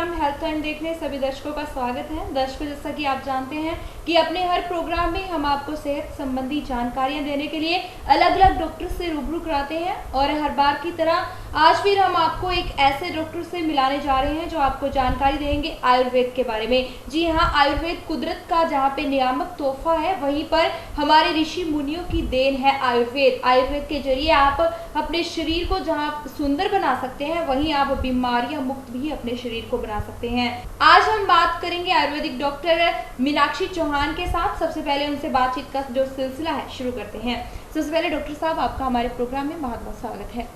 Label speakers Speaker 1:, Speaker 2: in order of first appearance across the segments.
Speaker 1: Programme health time देखने सभी दर्शकों का स्वागत है। दर्शकों, जैसा कि आप जानते हैं कि अपने हर प्रोग्राम में हम आपको सेहत संबंधी जानकारियां देने के लिए अलग अलग डॉक्टर से रूबरू कराते हैं और हर बार की तरह आज फिर हम आपको एक ऐसे डॉक्टर से मिलाने जा रहे हैं जो आपको जानकारी देंगे आयुर्वेद के बारे में। जी हाँ, आयुर्वेद कुदरत का जहाँ पे नियामक तोहफा है, वहीं पर हमारे ऋषि मुनियों की देन है आयुर्वेद। आयुर्वेद के जरिए आप अपने शरीर को जहाँ सुंदर बना सकते हैं, वहीं आप बीमारियां मुक्त भी अपने शरीर को बना सकते हैं। आज हम बात करेंगे आयुर्वेदिक डॉक्टर मीनाक्षी चौहान के साथ। सबसे पहले उनसे बातचीत का जो सिलसिला है शुरू करते हैं। सबसे पहले डॉक्टर साहब, आपका हमारे प्रोग्राम में बहुत बहुत स्वागत है।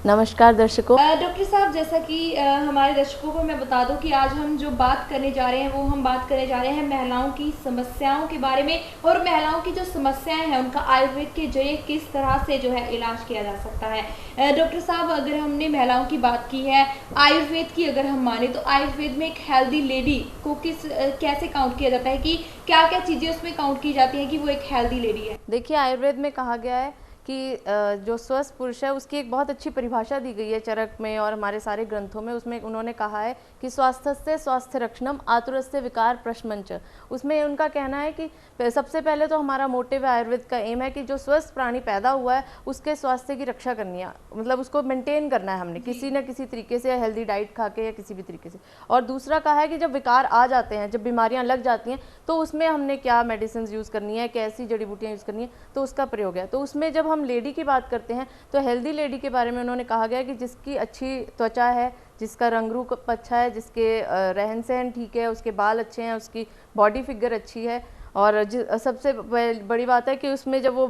Speaker 2: नमस्कार दर्शकों।
Speaker 1: डॉक्टर साहब, जैसा कि हमारे दर्शकों को मैं बता दूं कि आज हम जो बात करने जा रहे हैं वो हम बात करने जा रहे हैं महिलाओं की समस्याओं के बारे में, और महिलाओं की जो समस्याएं हैं उनका आयुर्वेद के जरिए किस तरह से जो है इलाज किया जा सकता है। डॉक्टर साहब, अगर हमने महिलाओं की बात की है, आयुर्वेद की अगर हम माने तो आयुर्वेद में एक हेल्दी लेडी को कैसे काउंट किया जाता है, कि क्या क्या चीज़ें उसमें काउंट की जाती हैं कि वो एक हेल्दी लेडी है?
Speaker 2: देखिए, आयुर्वेद में कहा गया है कि जो स्वस्थ पुरुष है उसकी एक बहुत अच्छी परिभाषा दी गई है चरक में और हमारे सारे ग्रंथों में। उसमें उन्होंने कहा है कि स्वास्थ्य स्वास्थ्य रक्षणम आतुरस्य विकार प्रशमंच। उसमें उनका कहना है कि सबसे पहले तो हमारा मोटिव आयुर्वेद का एम है कि जो स्वस्थ प्राणी पैदा हुआ है उसके स्वास्थ्य की रक्षा करनी है, मतलब उसको मेंटेन करना है हमने किसी न किसी तरीके से, हेल्दी डाइट खा के या किसी भी तरीके से। और दूसरा कहा है कि जब विकार आ जाते हैं, जब बीमारियां लग जाती हैं, तो उसमें हमने क्या मेडिसिन यूज़ करनी है, कैसी जड़ी बूटियाँ यूज़ करनी है, तो उसका प्रयोग है। तो उसमें जब हम लेडी की बात करते हैं तो हेल्दी लेडी के बारे में उन्होंने कहा गया कि जिसकी अच्छी त्वचा है, जिसका रंग रूप अच्छा है, जिसके रहन सहन ठीक है, उसके बाल अच्छे हैं, उसकी बॉडी फिगर अच्छी है, और सबसे बड़ी बात है कि उसमें जब वो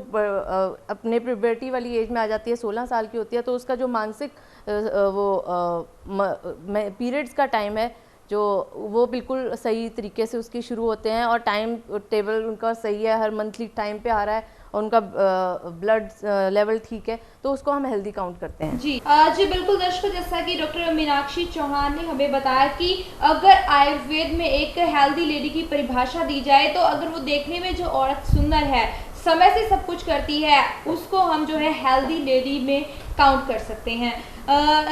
Speaker 2: अपने प्यूबर्टी वाली एज में आ जाती है, 16 साल की होती है, तो उसका जो मानसिक पीरियड्स का टाइम है जो वो बिल्कुल सही तरीके से उसकी शुरू होते हैं, और टाइम टेबल उनका सही है, हर मंथली टाइम पे आ रहा है, और उनका ब्लड लेवल ठीक है, तो उसको हम हेल्दी काउंट करते हैं।
Speaker 1: जी जी बिल्कुल दर्शकों, जैसा कि डॉक्टर मीनाक्षी चौहान ने हमें बताया कि अगर आयुर्वेद में एक हेल्दी लेडी की परिभाषा दी जाए तो अगर वो देखने में जो औरत सुंदर है, समय से सब कुछ करती है, उसको हम जो है हेल्दी लेडी में काउंट कर सकते हैं।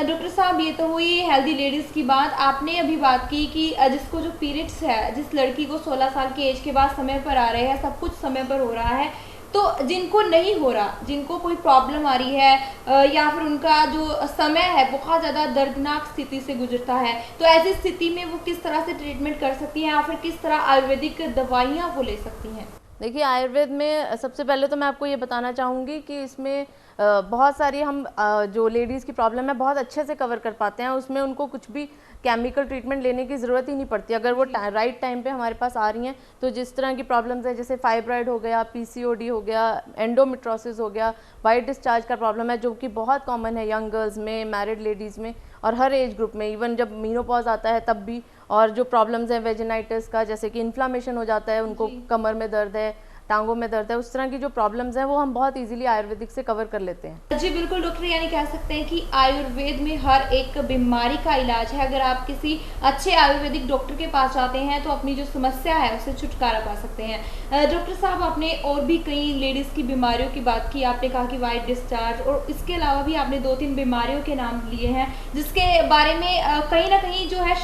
Speaker 1: डॉक्टर साहब, ये तो हुई हेल्दी लेडीज़ की बात। आपने अभी बात की कि जिसको जो पीरियड्स है, जिस लड़की को 16 साल की एज के बाद समय पर आ रहे हैं, सब कुछ समय पर हो रहा है, तो जिनको नहीं हो रहा, जिनको कोई प्रॉब्लम आ रही है या फिर उनका जो समय है बहुत ज़्यादा दर्दनाक स्थिति से गुजरता है, तो ऐसी स्थिति में वो किस तरह से ट्रीटमेंट कर सकती हैं या फिर किस तरह आयुर्वेदिक दवाइयाँ वो ले सकती हैं?
Speaker 2: देखिए, आयुर्वेद में सबसे पहले तो मैं आपको ये बताना चाहूँगी कि इसमें बहुत सारी हम जो लेडीज़ की प्रॉब्लम है बहुत अच्छे से कवर कर पाते हैं। उसमें उनको कुछ भी केमिकल ट्रीटमेंट लेने की ज़रूरत ही नहीं पड़ती अगर वो राइट टाइम पे हमारे पास आ रही हैं। तो जिस तरह की प्रॉब्लम्स हैं, जैसे फाइब्राइड हो गया, पीसीओडी हो गया, एंडोमेट्रोसिस हो गया, वाइट डिस्चार्ज का प्रॉब्लम है जो कि बहुत कॉमन है यंग गर्ल्स में, मैरिड लेडीज़ में, और हर एज ग्रुप में, इवन जब मीनोपॉज आता है तब भी। और जो प्रॉब्लम्स हैं वेजिनाइटिस का, जैसे कि इन्फ्लामेशन हो जाता है, उनको कमर में दर्द है, टांगों में दर्द है, उस तरह की जो प्रॉब्लम्स हैं वो हम बहुत इजीली आयुर्वेदिक से कवर कर लेते हैं।
Speaker 1: जी बिल्कुल डॉक्टर, यानी कह सकते हैं कि आयुर्वेद में हर एक बीमारी का इलाज है। अगर आप किसी अच्छे आयुर्वेदिक डॉक्टर के पास जाते हैं तो अपनी जो समस्या है उससे छुटकारा पा सकते हैं। डॉक्टर साहब, आपने और भी कई लेडीज़ की बीमारियों की बात की। आपने कहा कि वाइट डिस्चार्ज, और इसके अलावा भी आपने 2-3 बीमारियों के नाम लिए हैं जिसके बारे में कहीं ना कहीं जो है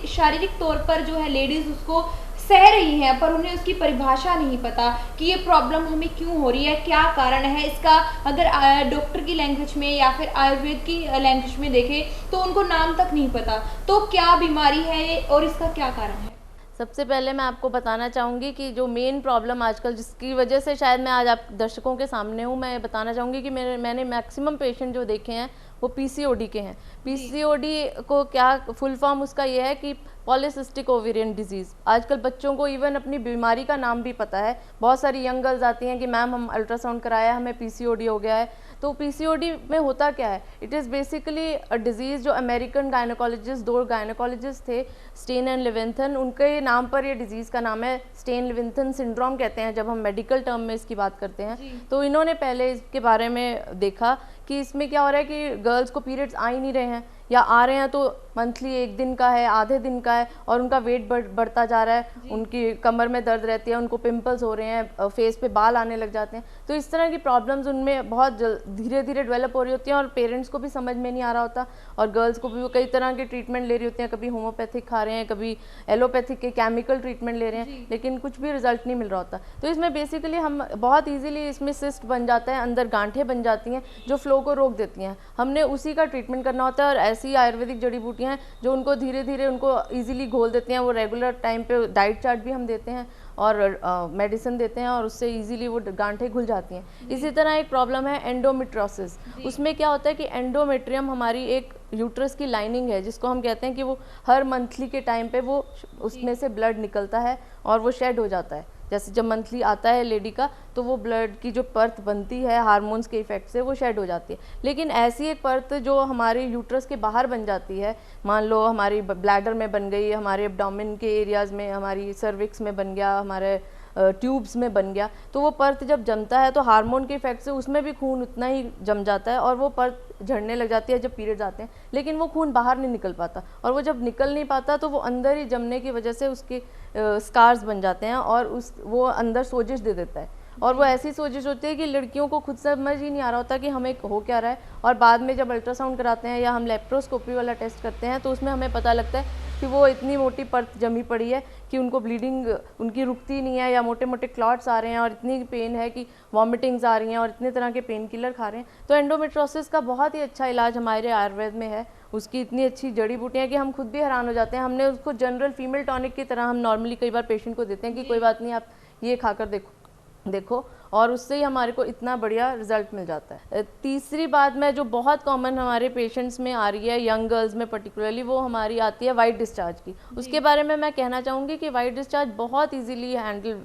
Speaker 1: शारीरिक तौर पर जो है लेडीज़ उसको सह रही हैं, पर उन्हें उसकी परिभाषा नहीं पता कि ये प्रॉब्लम हमें क्यों हो रही है, क्या कारण है इसका। अगर डॉक्टर की लैंग्वेज में या फिर आयुर्वेद की लैंग्वेज में देखें तो उनको नाम तक नहीं पता, तो क्या बीमारी है और इसका क्या कारण है?
Speaker 2: सबसे पहले मैं आपको बताना चाहूँगी कि जो मेन प्रॉब्लम आजकल जिसकी वजह से शायद मैं आज आप दर्शकों के सामने हूँ, मैं बताना चाहूँगी कि मैंने मैक्सिमम पेशेंट जो देखे हैं वो पीसीओडी के हैं। पीसीओडी को क्या फुल फॉर्म उसका ये है कि पॉलीसिस्टिक ओवेरियन डिजीज़। आजकल बच्चों को इवन अपनी बीमारी का नाम भी पता है। बहुत सारी यंग गर्ल्स आती हैं कि मैम हम अल्ट्रासाउंड कराया, हमें पीसीओडी हो गया है। तो पीसीओडी में होता क्या है? It is basically a disease जो अमेरिकन गायनोकोलॉजिस्ट, 2 गायनोकोलॉजिस्ट थे, स्टेन एंड लेविंथन, उनके नाम पर ये डिजीज़ का नाम है। स्टेन लेविंथन सिंड्रोम कहते हैं जब हम मेडिकल टर्म में इसकी बात करते हैं। तो इन्होंने पहले इसके बारे में देखा कि इसमें क्या हो रहा है कि गर्ल्स को पीरियड्स आ ही नहीं रहे हैं, या आ रहे हैं तो मंथली 1 दिन का है, आधे दिन का है, और उनका वेट बढ़ता जा रहा है, उनकी कमर में दर्द रहती है, उनको पिंपल्स हो रहे हैं, फेस पे बाल आने लग जाते हैं। तो इस तरह की प्रॉब्लम्स उनमें बहुत धीरे धीरे डेवलप हो रही होती हैं, और पेरेंट्स को भी समझ में नहीं आ रहा होता, और गर्ल्स को भी वो कई तरह के ट्रीटमेंट ले रही होती हैं, कभी होम्योपैथिक खा रहे हैं, कभी एलोपैथिक के केमिकल ट्रीटमेंट ले रहे हैं, लेकिन कुछ भी रिजल्ट नहीं मिल रहा होता। तो इसमें बेसिकली हम बहुत ईजिली इसमें सिस्ट बन जाता है, अंदर गांठें बन जाती हैं जो फ्लो को रोक देती हैं। हमने उसी का ट्रीटमेंट करना होता है, और ऐसी आयुर्वेदिक जड़ी बूटियाँ हैं जो उनको धीरे धीरे उनको ईजिली घोल देते हैं। वो रेगुलर टाइम पे डाइट चार्ट भी हम देते हैं और मेडिसिन देते हैं, और उससे इजीली वो गांठें घुल जाती हैं। इसी तरह एक प्रॉब्लम है एंडोमेट्रोसिस। उसमें क्या होता है कि एंडोमेट्रियम हमारी एक यूट्रस की लाइनिंग है, जिसको हम कहते हैं कि वो हर मंथली के टाइम पे वो उसमें से ब्लड निकलता है और वो शेड हो जाता है। जैसे जब मंथली आता है लेडी का, तो वो ब्लड की जो परत बनती है हार्मोन्स के इफेक्ट से वो शेड हो जाती है। लेकिन ऐसी एक परत जो हमारे यूट्रस के बाहर बन जाती है, मान लो हमारी ब्लैडर में बन गई, हमारे एब्डोमेन के एरियाज़ में, हमारी सर्विक्स में बन गया, हमारे ट्यूब्स में बन गया, तो वो परत जब जमता है तो हार्मोन के इफेक्ट से उसमें भी खून उतना ही जम जाता है, और वो परत झड़ने लग जाती है जब पीरियड्स आते हैं। लेकिन वो खून बाहर नहीं निकल पाता, और वो जब निकल नहीं पाता तो वो अंदर ही जमने की वजह से उसके स्कार्स बन जाते हैं, और वो अंदर सोजिश दे देता है। और वो ऐसी सोजिश होती है कि लड़कियों को खुद समझ ही नहीं आ रहा होता कि हमें हो क्या रहा है, और बाद में जब अल्ट्रासाउंड कराते हैं या हम लेप्रोस्कोपी वाला टेस्ट करते हैं तो उसमें हमें पता लगता है कि वो इतनी मोटी परत जमी पड़ी है कि उनको ब्लीडिंग उनकी रुकती नहीं है, या मोटे मोटे क्लॉट्स आ रहे हैं, और इतनी पेन है कि वॉमिटिंग्स आ रही हैं, और इतने तरह के पेन किलर खा रहे हैं। तो एंडोमेट्रोसिस का बहुत ही अच्छा इलाज हमारे आयुर्वेद में है। उसकी इतनी अच्छी जड़ी बूटियाँ कि हम खुद भी हैरान हो जाते हैं। हमने उसको जनरल फीमेल टॉनिक की तरह हम नॉर्मली कई बार पेशेंट को देते हैं कि कोई बात नहीं, आप ये खाकर देखो, और उससे ही हमारे को इतना बढ़िया रिजल्ट मिल जाता है। तीसरी बात में जो बहुत कॉमन हमारे पेशेंट्स में आ रही है, यंग गर्ल्स में पर्टिकुलरली, वो हमारी आती है वाइट डिस्चार्ज की। उसके बारे में मैं कहना चाहूँगी कि वाइट डिस्चार्ज बहुत ईजीली हैंडल,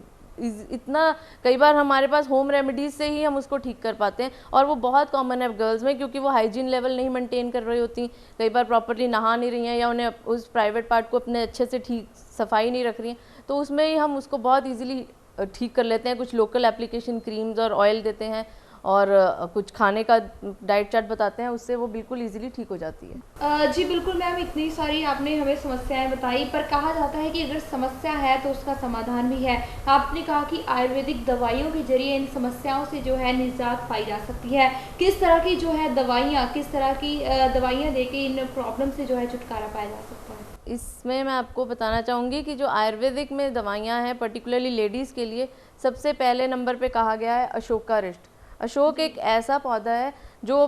Speaker 2: इतना कई बार हमारे पास होम रेमेडीज से ही हम उसको ठीक कर पाते हैं, और वो बहुत कॉमन है गर्ल्स में, क्योंकि वो हाइजीन लेवल नहीं मेंटेन कर रही होती, कई बार प्रॉपर्ली नहा नहीं रही हैं, या उन्हें उस प्राइवेट पार्ट को अपने अच्छे से ठीक सफाई नहीं रख रही हैं, तो उसमें ही हम उसको बहुत ईजिली ठीक कर लेते हैं। कुछ लोकल एप्लीकेशन क्रीम्स और ऑयल देते हैं, और कुछ खाने का डाइट चार्ट बताते हैं, उससे वो बिल्कुल इजीली ठीक हो जाती है।
Speaker 1: जी बिल्कुल मैम, इतनी सारी आपने हमें समस्याएं बताई, पर कहा जाता है कि अगर समस्या है तो उसका समाधान भी है। आपने कहा कि आयुर्वेदिक दवाइयों के जरिए इन समस्याओं से जो है निजात पाई जा सकती है। किस तरह की जो है दवाइयाँ, किस तरह की दवाइयाँ देके इन प्रॉब्लम से जो है छुटकारा पाया जा सकता है?
Speaker 2: इसमें मैं आपको बताना चाहूँगी कि जो आयुर्वेदिक में दवाइयाँ हैं पर्टिकुलरली लेडीज़ के लिए, सबसे पहले नंबर पे कहा गया है अशोकारिष्ट। अशोक एक ऐसा पौधा है जो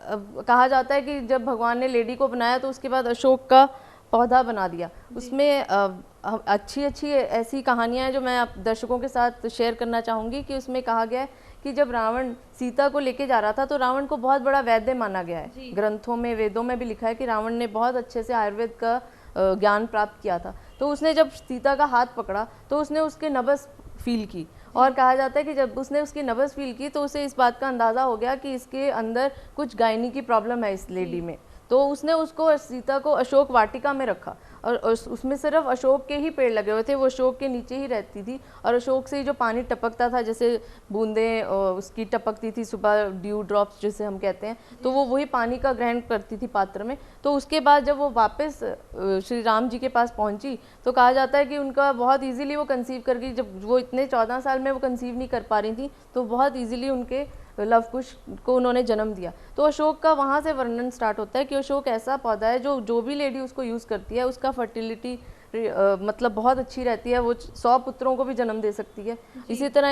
Speaker 2: कहा जाता है कि जब भगवान ने लेडी को बनाया तो उसके बाद अशोक का पौधा बना दिया। उसमें अच्छी ऐसी कहानियाँ हैं जो मैं आप दर्शकों के साथ शेयर करना चाहूँगी। कि उसमें कहा गया है कि जब रावण सीता को लेके जा रहा था तो रावण को बहुत बड़ा वैद्य माना गया है। ग्रंथों में, वेदों में भी लिखा है कि रावण ने बहुत अच्छे से आयुर्वेद का ज्ञान प्राप्त किया था। तो उसने जब सीता का हाथ पकड़ा तो उसने उसके नब्ज़ फील की, और कहा जाता है कि जब उसने उसकी नब्ज़ फील की तो उसे इस बात का अंदाज़ा हो गया कि इसके अंदर कुछ गायनी की प्रॉब्लम है इस लेडी में। तो उसने उसको, सीता को अशोक वाटिका में रखा, और उसमें सिर्फ अशोक के ही पेड़ लगे हुए थे, वो अशोक के नीचे ही रहती थी, और अशोक से ही जो पानी टपकता था, जैसे बूंदें उसकी टपकती थी सुबह, ड्यू ड्रॉप्स जिसे हम कहते हैं, तो वो वही पानी का ग्रहण करती थी पात्र में। तो उसके बाद जब वो वापस श्री राम जी के पास पहुंची तो कहा जाता है कि उनका बहुत ईजिली वो कंसीव कर गई। जब वो इतने 14 साल में वो कंसीव नहीं कर पा रही थी तो बहुत ईजिली उनके लव कुश को उन्होंने जन्म दिया। तो अशोक का वहाँ से वर्णन स्टार्ट होता है कि अशोक ऐसा पौधा है जो भी लेडी उसको यूज़ करती है उसका फर्टिलिटी मतलब बहुत अच्छी रहती है, वो 100 पुत्रों को भी जन्म दे सकती है। इसी तरह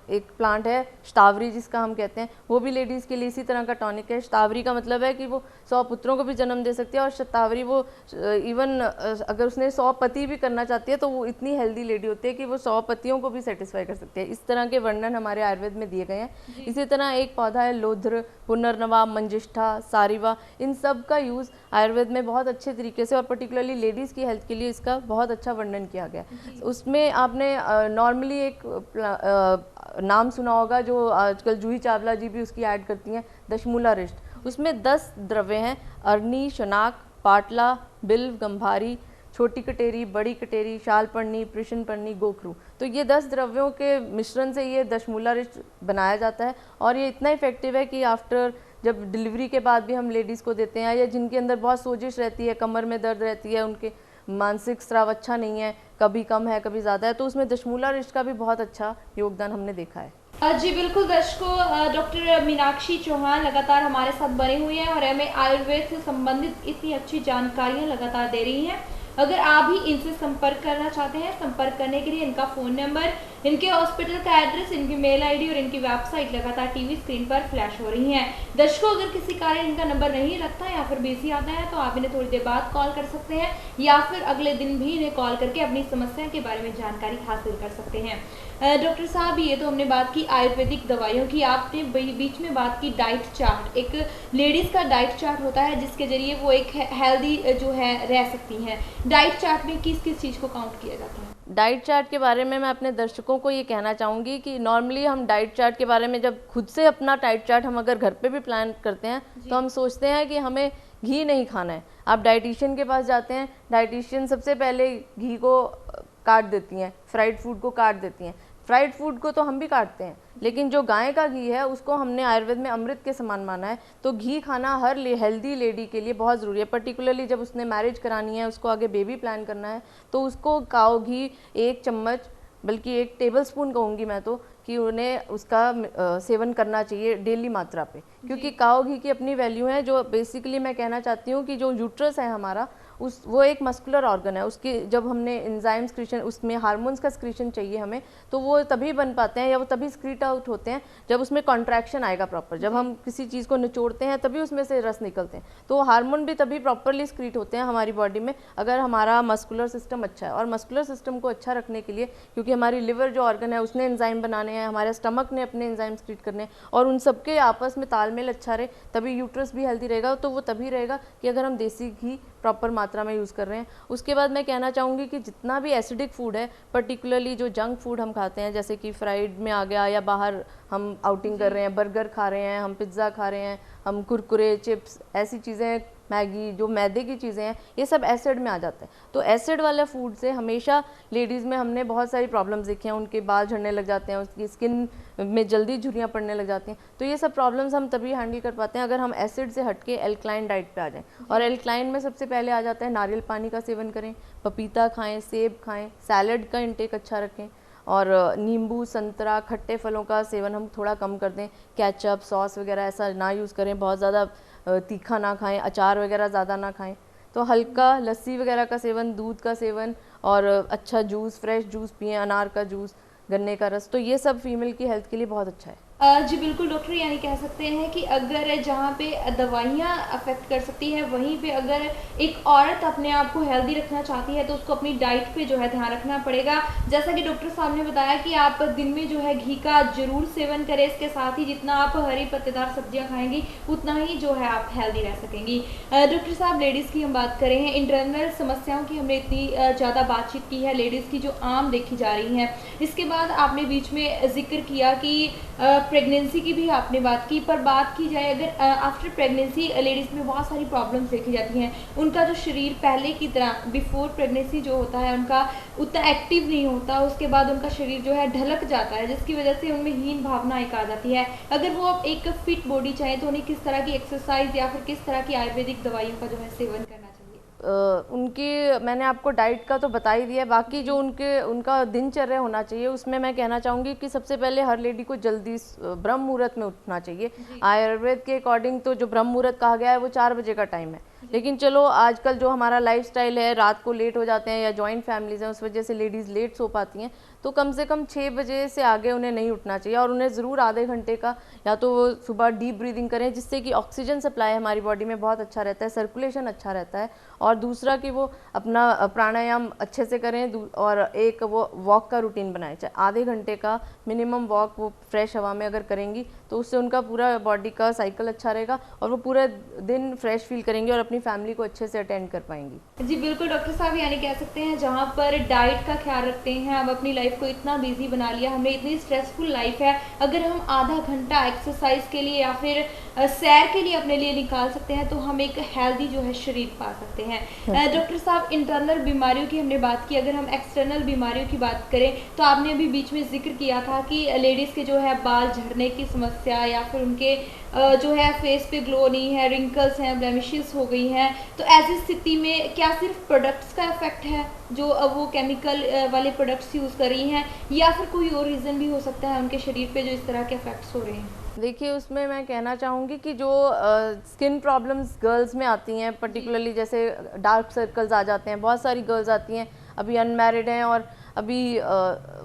Speaker 2: एक प्लांट है शतावरी जिसका हम कहते हैं, वो भी लेडीज़ के लिए इसी तरह का टॉनिक है। शतावरी का मतलब है कि वो 100 पुत्रों को भी जन्म दे सकती है, और शतावरी वो इवन अगर उसने 100 पति भी करना चाहती है तो वो इतनी हेल्दी लेडी होती है कि वो 100 पतियों को भी सेटिस्फाई कर सकती है। इस तरह के वर्णन हमारे आयुर्वेद में दिए गए हैं। इसी तरह एक पौधा है लोध्र, पुनर्नवा, मंजिष्ठा, सारिवा, इन सब का यूज़ आयुर्वेद में बहुत अच्छे तरीके से और पर्टिकुलरली लेडीज़ की हेल्थ के लिए इसका बहुत अच्छा वर्णन किया गया। उसमें आपने नॉर्मली एक नाम सुना होगा जो आजकल जूही चावला जी भी उसकी ऐड करती हैं, दशमूला रिष्ट। उसमें 10 द्रव्य हैं, अरनी, शनाक, पाटला, बिल्व, गंभारी, छोटी कटेरी, बड़ी कटेरी, शालपर्णी, कृष्णपर्णी, गोखरू। तो ये 10 द्रव्यों के मिश्रण से ये दशमूला रिष्ट बनाया जाता है, और ये इतना इफेक्टिव है कि आफ्टर जब डिलीवरी के बाद भी हम लेडीज़ को देते हैं, या जिनके अंदर बहुत सोजिश रहती है, कमर में दर्द रहती है, उनके मानसिक स्राव अच्छा नहीं है, कभी कम है कभी ज़्यादा है, तो उसमें दशमूला रिष्ट का भी बहुत अच्छा योगदान हमने देखा है।
Speaker 1: जी बिल्कुल दर्शकों, डॉक्टर मीनाक्षी चौहान लगातार हमारे साथ बने हुए हैं और हमें आयुर्वेद से संबंधित इतनी अच्छी जानकारियां लगातार दे रही हैं। अगर आप भी इनसे संपर्क करना चाहते हैं, संपर्क करने के लिए इनका फ़ोन नंबर, इनके हॉस्पिटल का एड्रेस, इनकी मेल आईडी और इनकी वेबसाइट लगातार टीवी स्क्रीन पर फ्लैश हो रही हैं। दर्शकों, अगर किसी कारण इनका नंबर नहीं लगता या फिर बिजी आता है तो आप इन्हें थोड़ी देर बाद कॉल कर सकते हैं या फिर अगले दिन भी इन्हें कॉल करके अपनी समस्या के बारे में जानकारी हासिल कर सकते हैं। डॉक्टर साहब, ये तो हमने बात की आयुर्वेदिक दवाइयों की, आपने बीच में बात की डाइट चार्ट। एक लेडीज़ का डाइट चार्ट होता है जिसके जरिए वो एक हेल्दी जो है रह सकती हैं। डाइट चार्ट में किस किस चीज़ को काउंट किया जाता है?
Speaker 2: डाइट चार्ट के बारे में मैं अपने दर्शकों को ये कहना चाहूँगी कि नॉर्मली हम डाइट चार्ट के बारे में जब खुद से अपना डाइट चार्ट हम अगर घर पे भी प्लान करते हैं तो हम सोचते हैं कि हमें घी नहीं खाना है। आप डाइटिशियन के पास जाते हैं, डाइटिशियन सबसे पहले घी को काट देती हैं, फ्राइड फूड को काट देती हैं। फ्राइड फूड को तो हम भी काटते हैं, लेकिन जो गाय का घी है उसको हमने आयुर्वेद में अमृत के समान माना है। तो घी खाना हर हेल्दी लेडी के लिए बहुत ज़रूरी है, पर्टिकुलरली जब उसने मैरिज करानी है, उसको आगे बेबी प्लान करना है, तो उसको काऊ घी 1 चम्मच, बल्कि 1 टेबलस्पून कहूँगी मैं तो, कि उन्हें उसका सेवन करना चाहिए डेली मात्रा पे, क्योंकि काऊ घी की अपनी वैल्यू है। जो बेसिकली मैं कहना चाहती हूँ कि जो यूट्रस है हमारा, वो एक मस्कुलर ऑर्गन है, उसकी जब हमने एंजाइम स्क्रीशन, उसमें हार्मोन्स का स्क्रीशन चाहिए हमें, तो वो तभी बन पाते हैं या वो तभी स्क्रीट आउट होते हैं जब उसमें कॉन्ट्रैक्शन आएगा प्रॉपर। जब हम किसी चीज़ को निचोड़ते हैं तभी उसमें से रस निकलते हैं, तो हार्मोन भी तभी प्रॉपरली स्क्रीट होते हैं हमारी बॉडी में अगर हमारा मस्कुलर सिस्टम अच्छा है। और मस्कुलर सिस्टम को अच्छा रखने के लिए, क्योंकि हमारी लिवर जो ऑर्गन है उसने एंजाइम बनाने हैं, हमारे स्टमक ने अपने एंजाइम स्क्रीट करने हैं, और उन सबके आपस में तालमेल अच्छा रहे, तभी यूट्रस भी हेल्दी रहेगा। तो वो तभी रहेगा कि अगर हम देसी घी प्रॉपर मात्रा में यूज़ कर रहे हैं। उसके बाद मैं कहना चाहूँगी कि जितना भी एसिडिक फूड है, पर्टिकुलरली जो जंक फूड हम खाते हैं, जैसे कि फ्राइड में आ गया, या बाहर हम आउटिंग कर रहे हैं, बर्गर खा रहे हैं, हम पिज़्ज़ा खा रहे हैं, हम कुरकुरे, चिप्स, ऐसी चीज़ें, मैगी, जो मैदे की चीज़ें हैं, ये सब एसिड में आ जाते हैं। तो एसिड वाले फूड से हमेशा लेडीज़ में हमने बहुत सारी प्रॉब्लम्स देखी हैं, उनके बाल झड़ने लग जाते हैं, उसकी स्किन में जल्दी झुर्रियाँ पड़ने लग जाती हैं। तो ये सब प्रॉब्लम्स हम तभी हैंडल कर पाते हैं अगर हम एसिड से हट के एल्कलाइन डाइट पे आ जाएं। और एल्कलाइन में सबसे पहले आ जाता है नारियल पानी का सेवन करें, पपीता खाएं, सेब खाएं, सैलड का इंटेक अच्छा रखें, और नींबू, संतरा, खट्टे फलों का सेवन हम थोड़ा कम कर दें। केचप, सॉस वगैरह ऐसा ना यूज़ करें, बहुत ज़्यादा तीखा ना खाएं, अचार वगैरह ज़्यादा ना खाएं। तो हल्का लस्सी वगैरह का सेवन, दूध का सेवन, और अच्छा जूस, फ्रेश जूस पिएं, अनार का जूस, गन्ने का रस। तो ये सब फीमेल की हेल्थ के लिए बहुत अच्छा है।
Speaker 1: जी बिल्कुल डॉक्टर, यानी कह सकते हैं कि अगर जहाँ पे दवाइयाँ अफेक्ट कर सकती है, वहीं पे अगर एक औरत अपने आप को हेल्दी रखना चाहती है तो उसको अपनी डाइट पे जो है ध्यान रखना पड़ेगा। जैसा कि डॉक्टर साहब ने बताया कि आप दिन में जो है घी का जरूर सेवन करें, इसके साथ ही जितना आप हरी पत्तेदार सब्जियाँ खाएंगी उतना ही जो है आप हेल्दी रह सकेंगी। डॉक्टर साहब, लेडीज़ की हम बात करें हैं, इंटरनल समस्याओं की हमने इतनी ज़्यादा बातचीत की है, लेडीज़ की जो आम देखी जा रही हैं। इसके बाद आपने बीच में जिक्र किया कि प्रेगनेंसी की भी आपने बात की, पर बात की जाए अगर आफ्टर प्रेगनेंसी लेडीज़ में बहुत सारी प्रॉब्लम्स देखी जाती हैं। उनका जो शरीर पहले की तरह बिफोर प्रेगनेंसी जो होता है उनका उतना एक्टिव नहीं होता, उसके बाद उनका शरीर जो है ढलक जाता है, जिसकी वजह से उनमें हीन भावना एक आ जाती है। अगर वो एक फिट बॉडी चाहे तो उन्हें किस तरह की एक्सरसाइज या फिर किस तरह की आयुर्वेदिक दवाइयों का जो है सेवन करना चाहिए?
Speaker 2: उनकी मैंने आपको डाइट का तो बता ही दिया, बाकी जो उनका दिनचर्या होना चाहिए उसमें मैं कहना चाहूँगी कि सबसे पहले हर लेडी को जल्दी ब्रह्म मुहूर्त में उठना चाहिए। आयुर्वेद के अकॉर्डिंग तो जो ब्रह्म मुहूर्त कहा गया है वो 4 बजे का टाइम है, लेकिन चलो आजकल जो हमारा लाइफस्टाइल है, रात को लेट हो जाते हैं या जॉइंट फैमिलीज हैं, उस वजह से लेडीज़ लेट सो पाती हैं, तो कम से कम 6 बजे से आगे उन्हें नहीं उठना चाहिए। और उन्हें ज़रूर आधे घंटे का या तो वो सुबह डीप ब्रीदिंग करें, जिससे कि ऑक्सीजन सप्लाई हमारी बॉडी में बहुत अच्छा रहता है, सर्कुलेशन अच्छा रहता है। और दूसरा कि वो अपना प्राणायाम अच्छे से करें, और एक वो वॉक का रूटीन बनाएं, चाहे आधे घंटे का मिनिमम वॉक वो फ्रेश हवा में अगर करेंगी तो उससे उनका पूरा बॉडी का साइकिल अच्छा रहेगा और वो पूरे दिन फ्रेश फील करेंगे और अपनी अपनी फैमिली को अच्छे से अटेंड कर पाएंगी।
Speaker 1: जी बिल्कुल डॉक्टर साहब, यानी कह सकते हैं जहाँ पर डाइट का ख्याल रखते हैं, हम अपनी लाइफ को इतना बिजी बना लिया, हमें इतनी स्ट्रेसफुल लाइफ है, अगर हम आधा घंटा एक्सरसाइज के लिए या फिर सैर के लिए अपने लिए निकाल सकते हैं तो हम एक हेल्दी जो है शरीर पा सकते हैं। डॉक्टर साहब, इंटरनल बीमारियों की हमने बात की, अगर हम एक्सटर्नल बीमारियों की बात करें तो आपने अभी बीच में जिक्र किया था कि लेडीज़ के जो है बाल झड़ने की समस्या या फिर उनके जो है फेस पे ग्लो नहीं है, रिंकल्स हैं, ब्लेमिशेस हो गई हैं, तो ऐसी स्थिति में क्या सिर्फ प्रोडक्ट्स का इफेक्ट है जो अब वो केमिकल वाले प्रोडक्ट्स यूज़ कर रही हैं, या फिर कोई और रीज़न भी हो सकता है उनके शरीर पे जो इस तरह के इफेक्ट्स हो रहे हैं?
Speaker 2: देखिए, उसमें मैं कहना चाहूँगी कि जो स्किन प्रॉब्लम्स गर्ल्स में आती हैं, पर्टिकुलरली जैसे डार्क सर्कल्स आ जाते हैं, बहुत सारी गर्ल्स आती हैं अभी अनमैरिड हैं और अभी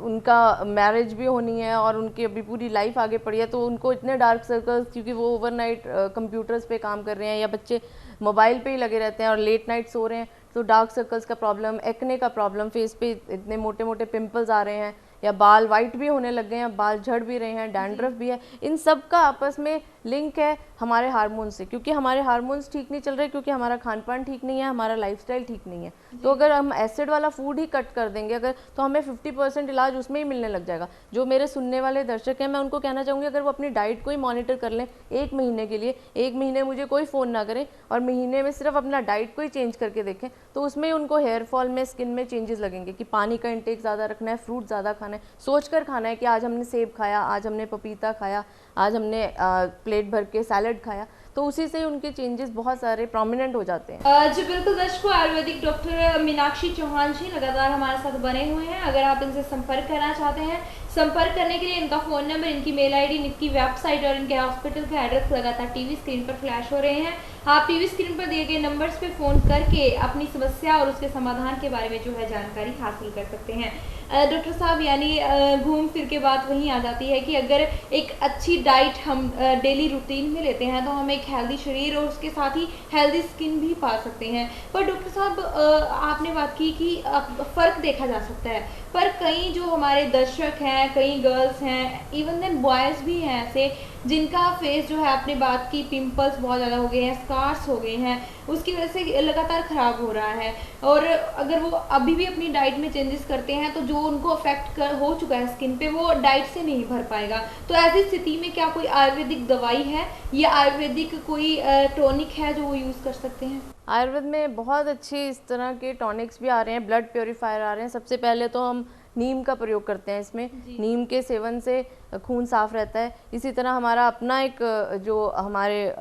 Speaker 2: उनका मैरिज भी होनी है और उनकी अभी पूरी लाइफ आगे पड़ी है, तो उनको इतने डार्क सर्कल्स, क्योंकि वो ओवरनाइट कंप्यूटर्स पे काम कर रहे हैं या बच्चे मोबाइल पे ही लगे रहते हैं और लेट नाइट सो रहे हैं, तो डार्क सर्कल्स का प्रॉब्लम, एक्ने का प्रॉब्लम, फेस पे इतने मोटे मोटे पिंपल्स आ रहे हैं या बाल वाइट भी होने लग गए हैं, बाल झड़ भी रहे हैं, डैंड्रफ भी है, इन सब का आपस में लिंक है हमारे हार्मोन से, क्योंकि हमारे हार्मोन्स ठीक नहीं चल रहे, क्योंकि हमारा खान पान ठीक नहीं है, हमारा लाइफस्टाइल ठीक नहीं है। तो अगर हम एसिड वाला फूड ही कट कर देंगे अगर, तो हमें 50% इलाज उसमें ही मिलने लग जाएगा। जो मेरे सुनने वाले दर्शक हैं, मैं उनको कहना चाहूँगी अगर वो अपनी डाइट को ही मॉनिटर कर लें 1 महीने के लिए, 1 महीने मुझे कोई फ़ोन ना करें और महीने में सिर्फ अपना डाइट को ही चेंज करके देखें, तो उसमें उनको हेयर फॉल में, स्किन में चेंजेस लगेंगे कि पानी का इंटेक ज़्यादा रखना है, फ्रूट ज़्यादा खाना है, सोच कर खाना है कि आज हमने सेब खाया, आज हमने पपीता खाया, आज हमने प्लेट भर के सैलड खाया, तो उसी से उनके चेंजेस बहुत सारे प्रोमिनेंट हो जाते हैं।
Speaker 1: जी बिल्कुल दर्शकों, आयुर्वेदिक डॉक्टर मीनाक्षी चौहान जी लगातार हमारे साथ बने हुए हैं। अगर आप इनसे संपर्क करना चाहते हैं, संपर्क करने के लिए इनका फ़ोन नंबर, इनकी मेल आईडी, इनकी वेबसाइट और इनके हॉस्पिटल का एड्रेस लगातार टीवी स्क्रीन पर फ्लैश हो रहे हैं। आप टीवी स्क्रीन पर दिए गए नंबर्स पे फ़ोन करके अपनी समस्या और उसके समाधान के बारे में जो है जानकारी हासिल कर सकते हैं। डॉक्टर साहब, यानी घूम फिर के बात वहीं आ जाती है कि अगर एक अच्छी डाइट हम डेली रूटीन में लेते हैं तो हम एक हेल्दी शरीर और उसके साथ ही हेल्दी स्किन भी पा सकते हैं। पर डॉक्टर साहब, आपने बात की कि फ़र्क देखा जा सकता है, पर कई जो हमारे दर्शक हैं, कई गर्ल्स हैं, इवन देन बॉयज़ भी हैं ऐसे जिनका फेस जो है, आपने बात की पिंपल्स बहुत ज़्यादा हो गए हैं, स्कार्स हो गए हैं, उसकी वजह से लगातार ख़राब हो रहा है, और अगर वो अभी भी अपनी डाइट में चेंजेस करते हैं तो जो उनको अफेक्ट हो चुका है स्किन पे, वो डाइट से नहीं भर पाएगा। तो ऐसी स्थिति में क्या कोई आयुर्वेदिक दवाई है या आयुर्वेदिक कोई टॉनिक है जो वो यूज़ कर सकते हैं?
Speaker 2: आयुर्वेद में बहुत अच्छे इस तरह के टॉनिक्स भी आ रहे हैं, ब्लड प्योरीफायर आ रहे हैं। सबसे पहले तो हम नीम का प्रयोग करते हैं इसमें, नीम के सेवन से खून साफ रहता है। इसी तरह हमारा अपना एक जो हमारे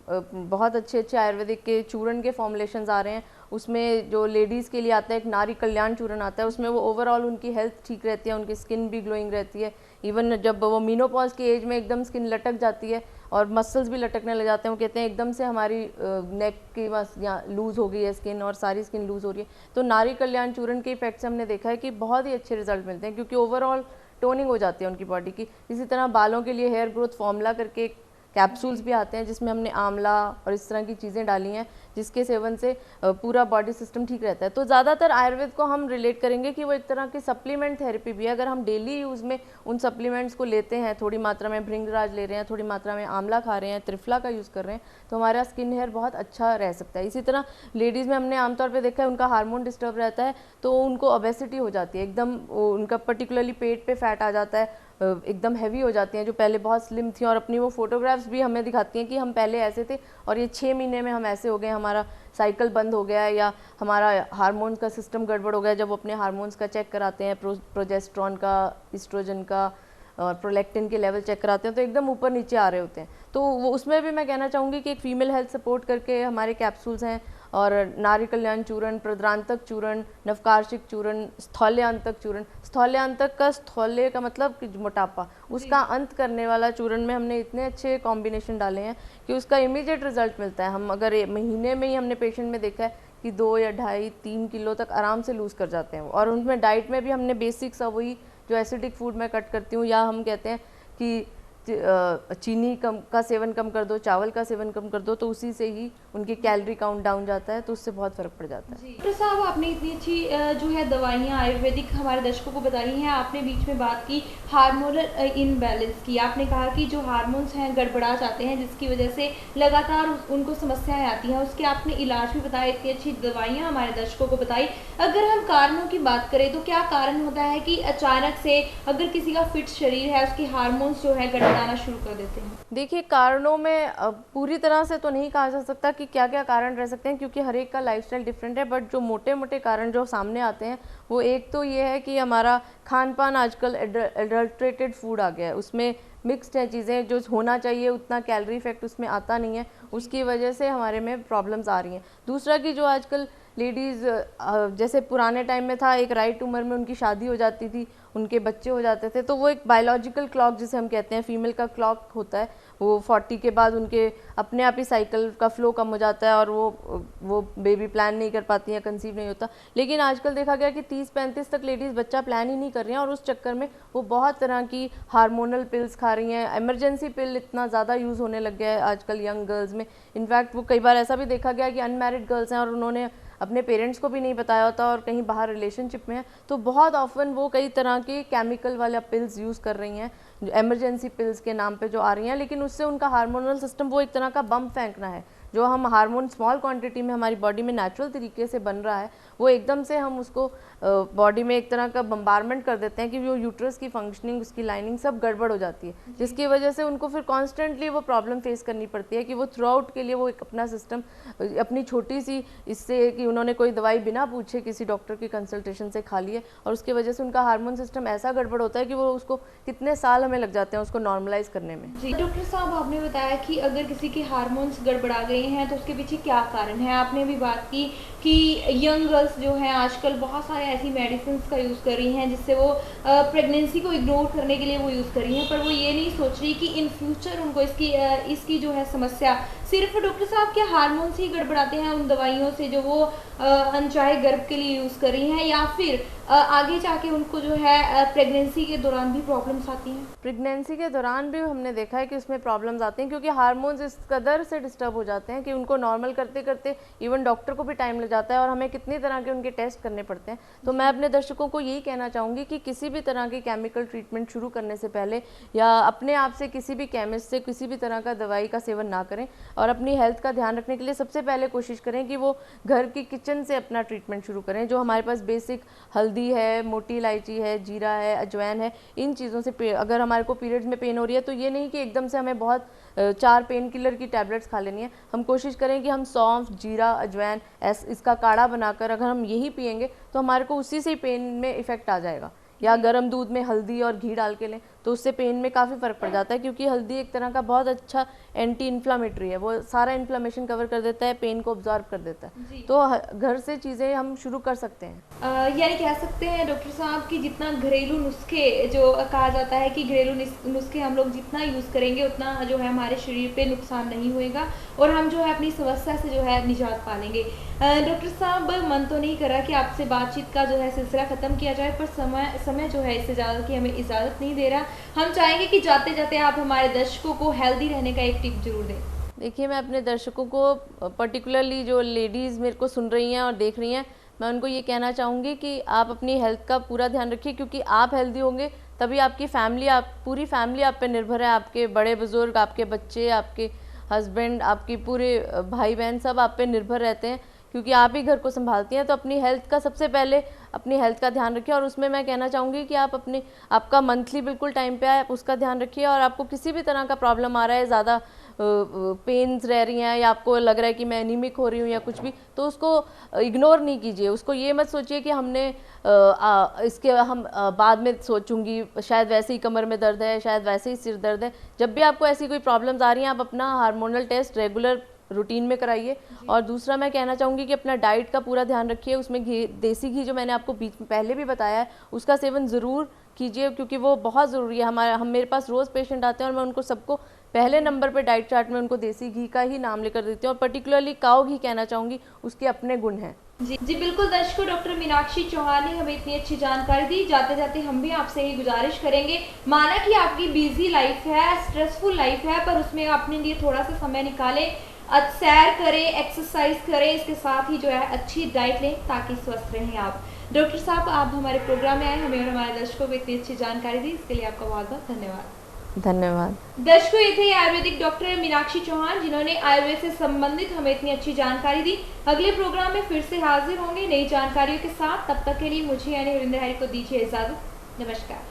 Speaker 2: बहुत अच्छे अच्छे आयुर्वेदिक के चूर्ण के फॉर्मुलेशंस आ रहे हैं, उसमें जो लेडीज़ के लिए आता है एक नारी कल्याण चूर्ण आता है, उसमें वो ओवरऑल उनकी हेल्थ ठीक रहती है, उनकी स्किन भी ग्लोइंग रहती है। इवन जब वो मीनोपॉज की एज में एकदम स्किन लटक जाती है और मसल्स भी लटकने लग जाते हैं, वो कहते हैं एकदम से हमारी नेक की यहाँ लूज़ हो गई है स्किन और सारी स्किन लूज़ हो रही है, तो नारी कल्याण चूर्ण के इफेक्ट से हमने देखा है कि बहुत ही अच्छे रिजल्ट मिलते हैं, क्योंकि ओवरऑल टोनिंग हो जाती है उनकी बॉडी की। इसी तरह बालों के लिए हेयर ग्रोथ फॉर्मूला करके कैप्सूल्स भी आते हैं जिसमें हमने आंवला और इस तरह की चीज़ें डाली हैं, जिसके सेवन से पूरा बॉडी सिस्टम ठीक रहता है। तो ज़्यादातर आयुर्वेद को हम रिलेट करेंगे कि वो एक तरह की सप्लीमेंट थेरेपी भी है। अगर हम डेली यूज़ में उन सप्लीमेंट्स को लेते हैं, थोड़ी मात्रा में भृंगराज ले रहे हैं, थोड़ी मात्रा में आंवला खा रहे हैं, त्रिफला का यूज़ कर रहे हैं, तो हमारा स्किन हेयर बहुत अच्छा रह सकता है। इसी तरह लेडीज़ में हमने आमतौर पर देखा है उनका हार्मोन डिस्टर्ब रहता है, तो उनको ओबेसिटी हो जाती है, एकदम उनका पर्टिकुलरली पेट पे फैट आ जाता है, एकदम हैवी हो जाती हैं, जो पहले बहुत स्लिम थी और अपनी वो फोटोग्राफ्स भी हमें दिखाती हैं कि हम पहले ऐसे थे और ये 6 महीने में हम ऐसे हो गए, हमारा साइकिल बंद हो गया है या हमारा हार्मोन्स का सिस्टम गड़बड़ हो गया। जब वो अपने हार्मोन्स का चेक कराते हैं, प्रोजेस्ट्रॉन का, इस्ट्रोजन का और प्रोलैक्टिन के लेवल चेक कराते हैं, तो एकदम ऊपर नीचे आ रहे होते हैं। तो वो उसमें भी मैं कहना चाहूँगी कि एक फीमेल हेल्थ सपोर्ट करके हमारे कैप्सूल्स हैं, और नारी कल्याण चूर्ण, प्रद्रांतक चूर्ण, नवकार्षिक चूर्ण, स्थौल्यांतक चूर्ण। स्थौल्यांतक का, स्थौल्य का मतलब कि मोटापा, उसका अंत करने वाला चूर्ण में हमने इतने अच्छे कॉम्बिनेशन डाले हैं कि उसका इमीडिएट रिजल्ट मिलता है। हम अगर महीने में ही हमने पेशेंट में देखा है कि 2 या 2.5-3 किलो तक आराम से लूज़ कर जाते हैं। और उनमें डाइट में भी हमने बेसिक्स वही जो एसिडिक फूड मैं कट करती हूँ, या हम कहते हैं कि चीनी कम का सेवन कम कर दो, चावल का सेवन कम कर दो, तो उसी से ही उनकी कैलोरी काउंट डाउन जाता है, तो उससे बहुत फ़र्क पड़ जाता है।
Speaker 1: डॉक्टर साहब, आपने इतनी अच्छी जो है दवाइयाँ आयुर्वेदिक हमारे दर्शकों को बताई हैं। आपने बीच में बात की हार्मोनल इनबैलेंस की। आपने कहा कि जो हार्मोन्स हैं गड़बड़ा जाते हैं, जिसकी वजह से लगातार उनको समस्याएं आती हैं। उसके आपने इलाज भी बताया, इतनी अच्छी दवाइयाँ हमारे दर्शकों को बताई। अगर हम कारणों की बात करें तो क्या कारण होता है कि अचानक से अगर किसी का फिट शरीर है, उसके हार्मोन्स जो है गड़बड़ाना शुरू कर देते हैं?
Speaker 2: देखिए, कारणों में पूरी तरह से तो नहीं कहा जा सकता कि क्या क्या कारण रह सकते हैं, क्योंकि हर एक का लाइफस्टाइल डिफरेंट है। बट जो मोटे मोटे कारण जो सामने आते हैं वो एक तो ये है कि हमारा खान पान आजकल एडल्ट्रेटेड फूड आ गया है, उसमें मिक्स्ड है चीज़ें, जो होना चाहिए उतना कैलोरी इफेक्ट उसमें आता नहीं है, उसकी वजह से हमारे में प्रॉब्लम्स आ रही हैं। दूसरा कि जो आजकल लेडीज़, जैसे पुराने टाइम में था, एक राइट उम्र में उनकी शादी हो जाती थी, उनके बच्चे हो जाते थे, तो वो एक बायोलॉजिकल क्लॉक जिसे हम कहते हैं, फीमेल का क्लॉक होता है, वो 40 के बाद उनके अपने आप ही साइकिल का फ्लो कम हो जाता है और वो बेबी प्लान नहीं कर पाती हैं, कंसीव नहीं होता। लेकिन आजकल देखा गया कि 30-35 तक लेडीज़ बच्चा प्लान ही नहीं कर रही हैं, और उस चक्कर में वो बहुत तरह की हार्मोनल पिल्स खा रही हैं। इमरजेंसी पिल इतना ज़्यादा यूज़ होने लग गया है आजकल यंग गर्ल्स में। इनफैक्ट वो कई बार ऐसा भी देखा गया कि अनमैरिड गर्ल्स हैं और उन्होंने अपने पेरेंट्स को भी नहीं बताया होता और कहीं बाहर रिलेशनशिप में है, तो बहुत ऑफन वो कई तरह के केमिकल वाला पिल्स यूज़ कर रही हैं, जो इमरजेंसी पिल्स के नाम पे जो आ रही हैं, लेकिन उससे उनका हार्मोनल सिस्टम, वो एक तरह का बम फेंकना है। जो हम हार्मोन स्मॉल क्वांटिटी में हमारी बॉडी में नेचुरल तरीके से बन रहा है, वो एकदम से हम उसको बॉडी में एक तरह का बम्बारमेंट कर देते हैं कि वो यूट्रस की फंक्शनिंग, उसकी लाइनिंग सब गड़बड़ हो जाती है, जिसकी वजह से उनको फिर कॉन्स्टेंटली वो प्रॉब्लम फेस करनी पड़ती है कि वो थ्रू आउट के लिए वो एक अपना सिस्टम, अपनी छोटी सी इससे कि उन्होंने कोई दवाई बिना पूछे किसी डॉक्टर की कंसल्टेशन से खा ली है, और उसकी वजह से उनका हार्मोन सिस्टम ऐसा गड़बड़ होता है कि वो उसको कितने साल हमें लग जाते हैं उसको नॉर्मलाइज करने में।
Speaker 1: जी डॉक्टर साहब, आपने बताया कि अगर किसी के हार्मोन्स गड़बड़ा गए हैं तो उसके पीछे क्या कारण है। आपने भी बात की कि यंग गर्ल्स जो हैं आजकल बहुत सारे ऐसी मेडिसिन का यूज़ कर रही हैं जिससे वो प्रेगनेंसी को इग्नोर करने के लिए वो यूज़ कर रही हैं, पर वो ये नहीं सोच रही कि इन फ्यूचर उनको इसकी जो है समस्या सिर्फ डॉक्टर साहब के हार्मोन्स ही गड़बड़ाते हैं उन दवाइयों से जो वो अनचाहे गर्भ के लिए यूज़ कर रही हैं, या फिर आगे जाके उनको जो है प्रेगनेंसी के दौरान भी प्रॉब्लम्स आती हैं?
Speaker 2: प्रेगनेंसी के दौरान भी हमने देखा है कि उसमें प्रॉब्लम्स आती हैं, क्योंकि हार्मोन्स इस कदर से डिस्टर्ब हो जाते हैं कि उनको नॉर्मल करते करते इवन डॉक्टर को भी टाइम लग जाता है और हमें कितनी तरह के उनके टेस्ट करने पड़ते हैं। तो मैं अपने दर्शकों को यही कहना चाहूँगी कि किसी भी तरह की केमिकल ट्रीटमेंट शुरू करने से पहले या अपने आप से किसी भी केमिस्ट से किसी भी तरह का दवाई का सेवन ना करें, और अपनी हेल्थ का ध्यान रखने के लिए सबसे पहले कोशिश करें कि वो घर की किचन से अपना ट्रीटमेंट शुरू करें। जो हमारे पास बेसिक हल्दी है, मोटी इलायची है, जीरा है, अजवाइन है, इन चीज़ों से अगर हमारे को पीरियड्स में पेन हो रही है तो ये नहीं कि एकदम से हमें बहुत 4 पेन किलर की टैबलेट्स खा लेनी है। हम कोशिश करें कि हम सौंफ, जीरा, अजवाइन इसका काढ़ा बनाकर अगर हम यही पियेंगे तो हमारे को उसी से पेन में इफ़ेक्ट आ जाएगा। या गर्म दूध में हल्दी और घी डाल के लें तो उससे पेन में काफ़ी फ़र्क पड़ जाता है, क्योंकि हल्दी एक तरह का बहुत अच्छा एंटी इन्फ्लामेटरी है, वो सारा इन्फ्लामेशन कवर कर देता है, पेन को ऑब्जॉर्व कर देता है। तो घर से चीज़ें हम शुरू कर सकते हैं।
Speaker 1: यानी कह सकते हैं डॉक्टर साहब कि जितना घरेलू नुस्खे, जो कहा जाता है कि घरेलू नुस्खे हम लोग जितना यूज़ करेंगे उतना जो है हमारे शरीर पे नुकसान नहीं होएगा और हम जो है अपनी समस्या से जो है निजात पा लेंगे। डॉक्टर साहब, मन तो नहीं कर रहा कि आपसे बातचीत का जो है सिलसिला ख़त्म किया जाए, पर समय जो है इससे ज़्यादा की हमें इजाज़त नहीं दे रहा। हम चाहेंगे कि जाते जाते आप हमारे दर्शकों को हेल्दी रहने का एक टिप जरूर दें।
Speaker 2: देखिए, मैं अपने दर्शकों को पर्टिकुलरली जो लेडीज़ मेरे को सुन रही हैं और देख रही हैं, मैं उनको ये कहना चाहूँगी कि आप अपनी हेल्थ का पूरा ध्यान रखिए, क्योंकि आप हेल्दी होंगे तभी आपकी फैमिली, पूरी फैमिली आप पे निर्भर है। आपके बड़े बुजुर्ग, आपके बच्चे, आपके हस्बैंड, आपकी पूरे भाई बहन सब आप पे निर्भर रहते हैं, क्योंकि आप ही घर को संभालती हैं। तो अपनी हेल्थ का सबसे पहले अपनी हेल्थ का ध्यान रखिए, और उसमें मैं कहना चाहूँगी कि आप आपका मंथली बिल्कुल टाइम पे आए, आप उसका ध्यान रखिए। और आपको किसी भी तरह का प्रॉब्लम आ रहा है, ज़्यादा पेन्स रह रही हैं या आपको लग रहा है कि मैं एनीमिक हो रही हूँ या कुछ भी, तो उसको इग्नोर नहीं कीजिए। उसको ये मत सोचिए कि हमने इसके हम बाद में सोचूंगी, शायद वैसे ही कमर में दर्द है, शायद वैसे ही सिर दर्द है। जब भी आपको ऐसी कोई प्रॉब्लम्स आ रही हैं, आप अपना हार्मोनल टेस्ट रेगुलर रूटीन में कराइए। और दूसरा मैं कहना चाहूँगी कि अपना डाइट का पूरा ध्यान रखिए। उसमें घी, देसी घी जो मैंने आपको बीच में पहले भी बताया है, उसका सेवन ज़रूर कीजिए, क्योंकि वो बहुत ज़रूरी है। मेरे पास रोज़ पेशेंट आते हैं और मैं उनको सबको पहले नंबर पे डाइट चार्ट में उनको देसी घी का ही नाम लेकर देती हूँ, और पर्टिकुलरली काऊ घी कहना चाहूँगी, उसके अपने गुण हैं।
Speaker 1: जी जी बिल्कुल दर्शकों, डॉक्टर मीनाक्षी चौहान ने हमें इतनी अच्छी जानकारी दी। जाते जाते हम भी आपसे ही गुजारिश करेंगे, माना कि आपकी बिजी लाइफ है, स्ट्रेसफुल लाइफ है, पर उसमें अपने लिए थोड़ा सा समय निकालें, सैर करें, एक्सरसाइज करें, इसके साथ ही जो है अच्छी डाइट लें ताकि स्वस्थ रहें आप। डॉक्टर साहब, आप हमारे प्रोग्राम में आए, हमें और हमारे दर्शकों को इतनी अच्छी जानकारी दी, इसके लिए आपका बहुत बहुत धन्यवाद।
Speaker 2: धन्यवाद।
Speaker 1: दर्शकों, ये थे आयुर्वेदिक डॉक्टर मीनाक्षी चौहान, जिन्होंने आयुर्वेद से संबंधित हमें इतनी अच्छी जानकारी दी। अगले प्रोग्राम में फिर से हाजिर होंगे नई जानकारियों के साथ। तब तक के लिए मुझे यानी हरिंदर हरी को दीजिए इजाजत। नमस्कार।